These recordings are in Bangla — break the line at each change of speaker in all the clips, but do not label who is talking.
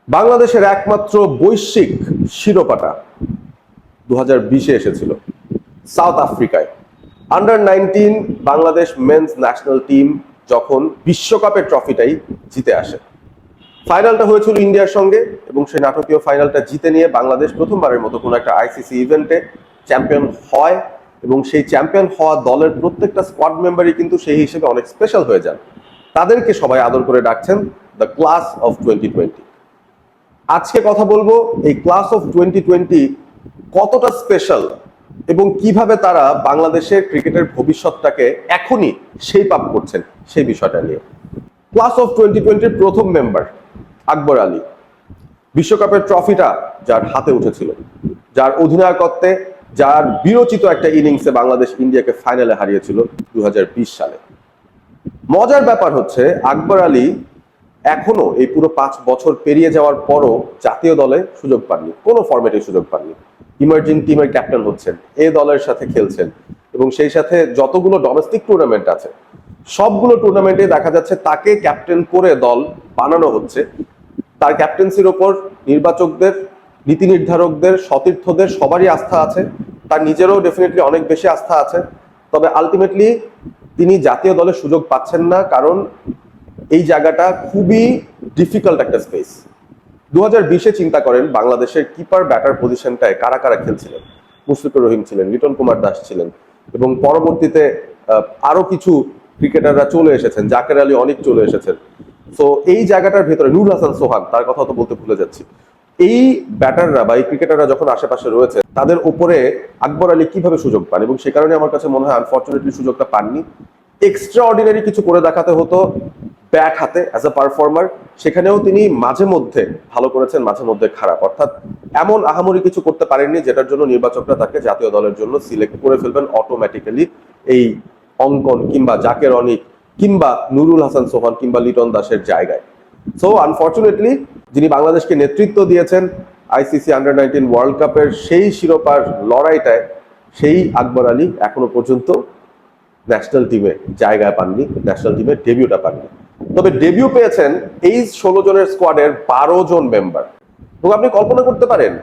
বাংলাদেশের একমাত্র বৈশ্বিক শিরোপাটা 2020-এ এসেছিল সাউথ আফ্রিকায়। Under-19 Bangladesh men's national team যখন বিশ্বকাপের ট্রফিটাই জিতে আসে। ফাইনালটা হয়েছিল ইন্ডিয়ার সঙ্গে এবং সেই নাটকীয় ফাইনালটা জিতে নিয়ে বাংলাদেশ প্রথমবারের মতো কোনো একটা আইসিসি ইভেন্টে চ্যাম্পিয়ন হয় এবং সেই চ্যাম্পিয়ন হওয়া দলের প্রত্যেকটা স্কোয়াড মেম্বারই কিন্তু সেই হিসেবে অনেক স্পেশাল হয়ে যান। তাদেরকে সবাই আদর করে ডাকছেন দ্য ক্লাস অফ 2020। আজকে কথা বলবো এই ক্লাস অফ 2020 কতটা স্পেশাল এবং কিভাবে তারা বাংলাদেশের ক্রিকেটের ভবিষ্যৎটাকে এখনই শেপ আপ করছেন সেই বিষয়টা নিয়ে। ক্লাস অফ 2020-র প্রথম মেম্বার আকবর আলী, বিশ্বকাপের ট্রফিটা যার হাতে উঠেছিল, যার অধিনায়কত্বে, যার বিরচিত একটা ইনিংসে বাংলাদেশ ইন্ডিয়াকে ফাইনালে হারিয়েছিল 2020 সালে। মজার ব্যাপার হচ্ছে আকবর আলী এখনো এই পুরো 5 বছর পেরিয়ে যাওয়ার পরও জাতীয় দলে সুযোগ পাননি, কোনো ফরম্যাটে সুযোগ পাননি। ইমার্জিং টিমের ক্যাপ্টেন হচ্ছেন, এ দলের সাথে খেলছেন এবং সেই সাথে যতগুলো ডোমেস্টিক টুর্নামেন্ট আছে সবগুলো টুর্নামেন্টে দেখা যাচ্ছে তাকে ক্যাপ্টেন করে দল বানানো হচ্ছে। তার ক্যাপ্টেন্সির ওপর নির্বাচকদের, নীতি নির্ধারকদের, সতীর্থদের সবারই আস্থা আছে, তার নিজেরও ডেফিনেটলি অনেক বেশি আস্থা আছে। তবে আলটিমেটলি তিনি জাতীয় দলে সুযোগ পাচ্ছেন না, কারণ এই জায়গাটা খুবই ডিফিকাল্ট একটা স্পেস। 2020-এ চিন্তা করেন বাংলাদেশের কিপার ব্যাটার পজিশনটায় কারা কারা খেলছিলেন। মুশফিকুর রহিম ছিলেন, লিটন কুমার দাস ছিলেন এবং পরবর্তীতে আরো কিছু ক্রিকেটাররা চলে এসেছেন, জাকের আলী অনেক চলে এসেছেন। তো এই জায়গাটার ভেতরে নূর হাসান সোহান, তার কথা তো বলতে ভুলে যাচ্ছি। এই ব্যাটাররা বা এই ক্রিকেটাররা যখন আশেপাশে রয়েছে তাদের উপরে আকবর আলী কিভাবে সুযোগ পান, এবং সে কারণে আমার কাছে মনে হয় আনফর্চুনেটলি সুযোগটা পাননি। এক্সট্রা অর্ডিনারি কিছু করে দেখাতে হতো ব্যাট হাতে অ্যাজ আ পারফর্মার, সেখানেও তিনি মাঝে মধ্যে ভালো করেছেন, মাঝে মধ্যে খারাপ, অর্থাৎ এমন আহামরি কিছু করতে পারেননি যেটার জন্য নির্বাচকরা তাকে জাতীয় দলের জন্য সিলেক্ট করে ফেলবেন অটোমেটিক্যালি এই অঙ্কন কিংবা জাকের অনিক কিংবা নুরুল হাসান সোহান কিংবা লিটন দাসের জায়গায়। সো আনফর্চুনেটলি যিনি বাংলাদেশকে নেতৃত্ব দিয়েছেন আইসিসি আন্ডার-19 ওয়ার্ল্ড কাপের সেই শিরোপার লড়াইটায়, সেই আকবর আলী এখনো পর্যন্ত ন্যাশনাল টিমে জায়গায় পাননি, ন্যাশনাল টিমে ডেবিউটা পাননি। তবে ডেবিউ পেয়েছেন এই 16 জনের স্কোয়াডের 12 জন মেম্বার। এবং আপনি কল্পনা করতে পারেন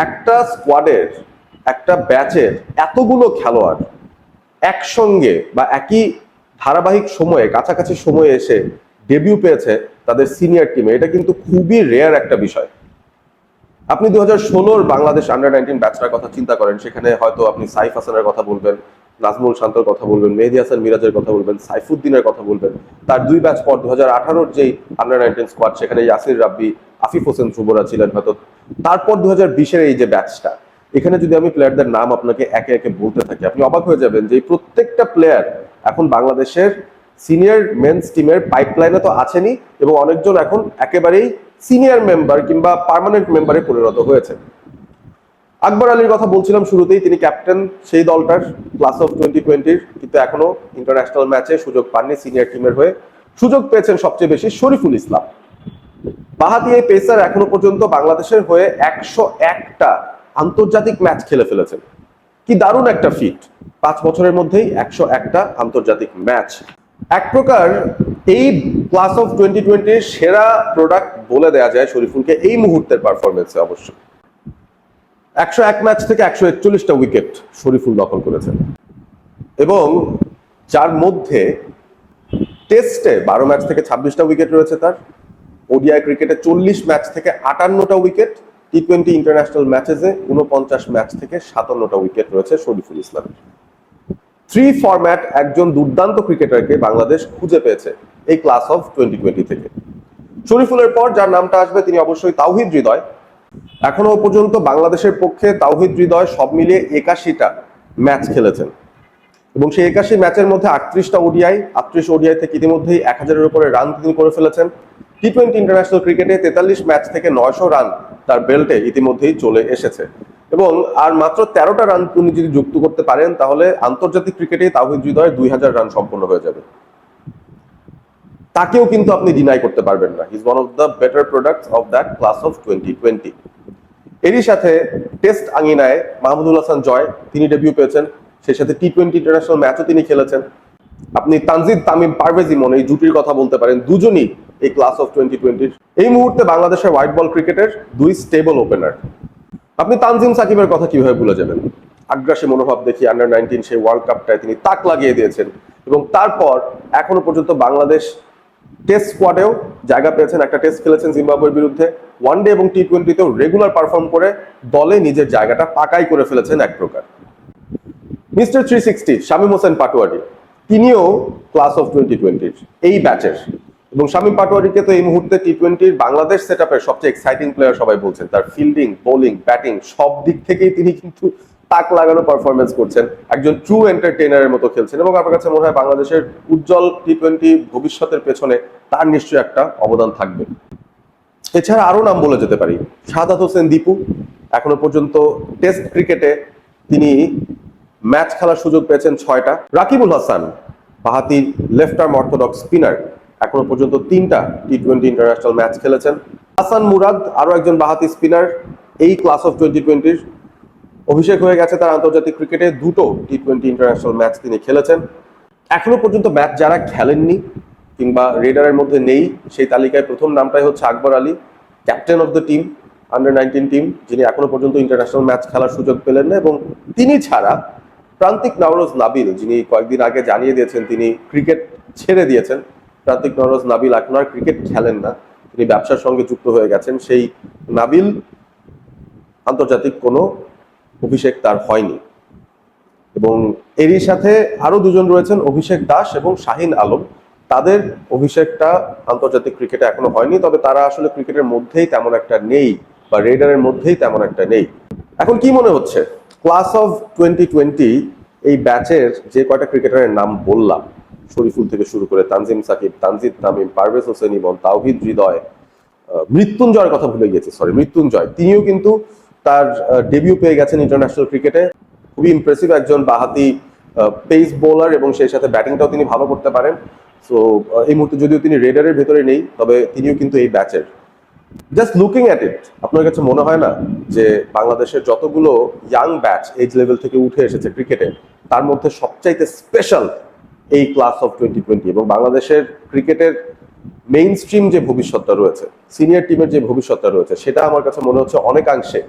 একটা স্কোয়াডের, একটা ব্যাচের এতগুলো খেলোয়াড় একসঙ্গে বা একই ধারাবাহিক সময়ে কাছাকাছি সময়ে এসে ডেবিউ পেয়েছে তাদের সিনিয়র টিমে, এটা কিন্তু খুবই রেয়ার একটা বিষয়। আপনি 2016-র বাংলাদেশ আন্ডার-19 ব্যাচটার কথা চিন্তা করেন, সেখানে হয়তো আপনি সাইফ হাসানের কথা বলবেন, নাজমুল শান্তর কথা বলবেন, মেহেদী হাসান মিরাজের কথা বলবেন, সাইফুদ্দিনের কথা বলবেন। তার 2 ব্যাচ পর 2018-র যেই আন্ডার-19 স্কোয়াড, সেখানে ইয়াসির রাব্বি, আফিফ হোসেন ধ্রুবরা ছিলেন হয়তো। তারপর 2020-এর এই যে ব্যাচটা, এখানে যদি আমি প্লেয়ারদের নাম আপনাকে একে একে বলতে থাকি আপনি অবাক হয়ে যাবেন যে প্রত্যেকটা প্লেয়ার এখন বাংলাদেশের সিনিয়র মেন্স টিমের পাইপলাইনে তো আছেনই এবং অনেকজন এখন একেবারেই সিনিয়র মেম্বার কিংবা পার্মানেন্ট মেম্বারে পরিণত হয়েছে। আকবর আলীর কথা বলছিলাম শুরুতেই, তিনি ক্যাপ্টেন সেই দলটার ক্লাস অফ 2020-র, কিন্তু এখনো ইন্টারন্যাশনাল ম্যাচে সুযোগ পাননি সিনিয়র টিমের হয়ে। সুযোগ পেয়েছেন সবচেয়ে বেশি শরীফুল ইসলাম। বাহাতি এই পেসার এখনো পর্যন্ত বাংলাদেশের হয়ে 101টা আন্তর্জাতিক ম্যাচ খেলে ফেলেছেন। কি দারুণ একটা ফিট, 5 বছরের মধ্যেই 101টা আন্তর্জাতিক ম্যাচ। এক প্রকার এই ক্লাস অফ 2020-র সেরা প্রোডাক্ট বলে দেয়া যায় শরীফুলকে এই মুহূর্তের পারফরমেন্সে। অবশ্য 101 ম্যাচ থেকে 141টা উইকেট শরীফুল দখল করেছেন এবং যার মধ্যে টেস্টে 12 ম্যাচ থেকে 26টা উইকেট রয়েছে তার, ওডিআই ক্রিকেটে 40 ম্যাচ থেকে 58টা উইকেট, টি20 ইন্টারন্যাশনাল ম্যাচেসে 49 ম্যাচ থেকে 57টা উইকেট রয়েছে শরীফুল ইসলামের। 3 ফরম্যাট একজন দুর্দান্ত ক্রিকেটারকে বাংলাদেশ খুঁজে পেয়েছে এই ক্লাস অফ 2020 থেকে। শরীফুলের পর যার নামটা আসবে তিনি অবশ্যই তাওহিদ হৃদয়। এখনো পর্যন্ত বাংলাদেশের পক্ষে তাওহিদ হৃদয় সব মিলিয়ে 81টা ম্যাচ খেলেছেন এবং সেই 81 ম্যাচের মধ্যে 38টা ওডিআই, 38 ওডিআই থেকে ইতিমধ্যেই 1000-এর উপরে রান তিনি করে ফেলেছেন। টি20 ইন্টারন্যাশনাল ক্রিকেটে 43 ম্যাচ থেকে 900 রান তার বেল্টে ইতিমধ্যেই চলে এসেছে এবং আর মাত্র 13টা রান তিনি যদি যুক্ত করতে পারেন তাহলে আন্তর্জাতিক ক্রিকেটে তাওহিদ হৃদয় 2000 রান সম্পন্ন হয়ে যাবে। তাকেও কিন্তু আপনি ডিনাই করতে পারবেন না, he is one of the better products of that class of 2020। এরই সাথে টেস্ট আঙ্গিনায় মাহমুদুল হাসান জয়, তিনি ডেবিউ পেয়েছেন, সেই সাথে টি20 ইন্টারন্যাশনাল ম্যাচও তিনি খেলেছেন। আপনি তানজিদ তামিম পারভেজ ইমন এই জুটির কথা বলতে পারেন, দুজনই এই ক্লাস অফ 2020-র। এই মুহূর্তে বাংলাদেশের হোয়াইট বল ক্রিকেটের দুই স্টেবল ওপেনার। আপনি তানজিম সাকিবের কথা কিভাবে ভুলে যাবেন? আগ্রাসী মনোভাব দেখিয়ে আন্ডার-19 সেই ওয়ার্ল্ড কাপটায় তিনি তাক লাগিয়ে দিয়েছেন এবং তারপর এখনো পর্যন্ত বাংলাদেশ টেস্ট স্কোয়াডেও জায়গা পেয়েছেন, একটা টেস্ট খেলেছেন জিম্বাবুয়ের বিরুদ্ধে, ওয়ানডে এবং টি-20তেও রেগুলার পারফর্ম করে দলে নিজের জায়গাটা পাকাই করে ফেলেছেন এক প্রকার। মিস্টার 360 শামীম হোসেন পাটোয়ারি, তিনিও ক্লাস অফ 2020-র এই ব্যাচের, এবং শামীম পাটোয়ারিকে তো এই মুহূর্তে টি-20-র বাংলাদেশ সেটআপের সবচেয়ে এক্সাইটিং প্লেয়ার সবাই বলছেন। তার ফিল্ডিং, বোলিং, ব্যাটিং সব দিক থেকেই তিনি কিন্তু তাক লাগানো পারফরমেন্স করছেন, একজন ট্রু এন্টারটেইনারের মতো খেলছেন, এবং আমার কাছে মনে হয় বাংলাদেশের উজ্জ্বল টি-20 ভবিষ্যতের পেছনে তার নিশ্চয়ই একটা অবদান থাকবে। এছাড়া আরো নাম বলে যেতে পারি, শাহাদাত হোসেন দীপু, এখনো পর্যন্ত টেস্ট ক্রিকেটে তিনি ম্যাচ খেলার সুযোগ পেয়েছেন 6টা। রাকিবুল হাসান, বাহাতি লেফট আর্ম অর্থোডক্স স্পিনার, এখনো পর্যন্ত 3টা টি-20 ইন্টারন্যাশনাল ম্যাচ খেলেছেন। হাসান মুরাদ, আরো একজন বাহাতি স্পিনার, এই ক্লাস অফ 2020-র অভিষেক হয়ে গেছে তার আন্তর্জাতিক ক্রিকেটে, 2টো টি-20 ইন্টারন্যাশনাল ম্যাচ তিনি খেলেছেন। এখনো পর্যন্ত ম্যাচ যারা খেলেননি কিংবা রেডারের মধ্যে নেই, সেই তালিকায় প্রথম নামটাই হচ্ছে Akbar Ali, captain of the team, under nineteen team, যিনি এখনো পর্যন্ত ইন্টারন্যাশনাল ম্যাচ খেলার সুযোগ পেলেন না। এবং তিনি ছাড়া প্রান্তিক নওরোজ নাবিল, যিনি কয়েকদিন আগে জানিয়ে দিয়েছেন তিনি ক্রিকেট ছেড়ে দিয়েছেন, প্রান্তিক নওরোজ নাবিল এখন আর ক্রিকেট খেলেন না, তিনি ব্যবসার সঙ্গে যুক্ত হয়ে গেছেন। সেই নাবিল আন্তর্জাতিক কোনো অভিষেক তার হয়নি, এবং এরই সাথে আরো দুজন রয়েছেন, অভিষেক দাস এবং শাহিন আলম, তাদের অভিষেকটা আন্তর্জাতিক ক্রিকেটে এখনো হয়নি, তবে তারা আসলে ক্রিকেটের মধ্যেই তেমন একটা নেই বা রেডারের মধ্যেই তেমন একটা নেই। এখন কি মনে হচ্ছে ক্লাস অফ 2020 এই ব্যাচের যে কয়টা ক্রিকেটারের নাম বললাম, শরীফুল থেকে শুরু করে তানজিম সাকিব, তানজিদ তামিম, পারভেজ হোসেন ইমন, তাওহিদ হৃদয়, মৃত্যুঞ্জয়ের কথা ভুলে গেছি, মৃত্যুঞ্জয়, তিনিও কিন্তু তার ডেবিউ পেয়ে গেছেন ইন্টারন্যাশনাল ক্রিকেটে। খুবই ইমপ্রেসিভ একজন বাহাতি পেস বোলার, এবং সেই সাথে ব্যাটিংটাও তিনি ভালো করতে পারেন। সো এই মুহূর্তে যদিও তিনি রেডারের ভেতরে নেই, তবে তিনিও কিন্তু এই ব্যাচের। জাস্ট লুকিং অ্যাট ইট, আপনার কাছে মনে হয় না যে বাংলাদেশের যতগুলো ইয়াং ব্যাচ এজ লেভেল থেকে উঠে এসেছে ক্রিকেটে, তার মধ্যে সবচাইতে স্পেশাল এই ক্লাস অফ 2020, এবং বাংলাদেশের ক্রিকেটের মেইন স্ট্রিম যে ভবিষ্যৎটা রয়েছে, সিনিয়র টিমের যে ভবিষ্যৎটা রয়েছে, সেটা আমার কাছে মনে হচ্ছে অনেকাংশে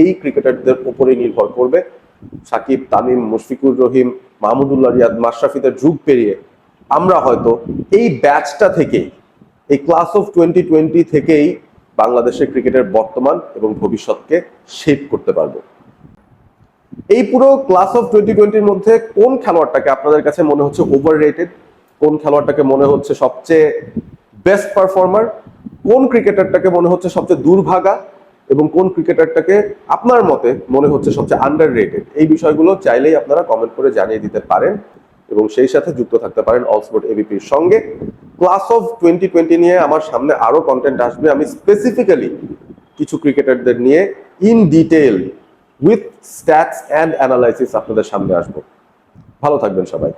এই ক্রিকেটারদের উপরেই নির্ভর করবে। সাকিব, তামিম, মুশফিকুর রহিম, মাহমুদুল্লাহ রিয়াদ, মাশরাফিদের যুগ পেরিয়ে আমরা হয়তো এই ব্যাচটা থেকেই, এই ক্লাস অফ 2020 থেকেই বাংলাদেশের ক্রিকেটের বর্তমান এবং ভবিষ্যৎকে শেপ করতে পারবো। এই পুরো ক্লাস অফ 2020-র মধ্যে কোন খেলোয়াড়টাকে আপনাদের কাছে মনে হচ্ছে ওভার রেটেড, কোন খেলোয়াড়টাকে মনে হচ্ছে সবচেয়ে বেস্ট পারফর্মার, কোন ক্রিকেটারটাকে মনে হচ্ছে সবচেয়ে দুর্ভাগা, এবং কোন ক্রিকেটারটাকে আপনার মতে মনে হচ্ছে সবচেয়ে আন্ডার রেটেড, এই বিষয়গুলো চাইলেই আপনারা কমেন্ট করে জানিয়ে দিতে পারেন, এবং সেই সাথে যুক্ত থাকতে পারেন অল স্পোর্ট এবিপির সঙ্গে। ক্লাস অফ 2020 নিয়ে আমার সামনে আরো কন্টেন্ট আসবে, আমি স্পেসিফিক্যালি কিছু ক্রিকেটারদের নিয়ে in detail with stats and analysis আপনাদের সামনে আসবো। ভালো থাকবেন সবাই।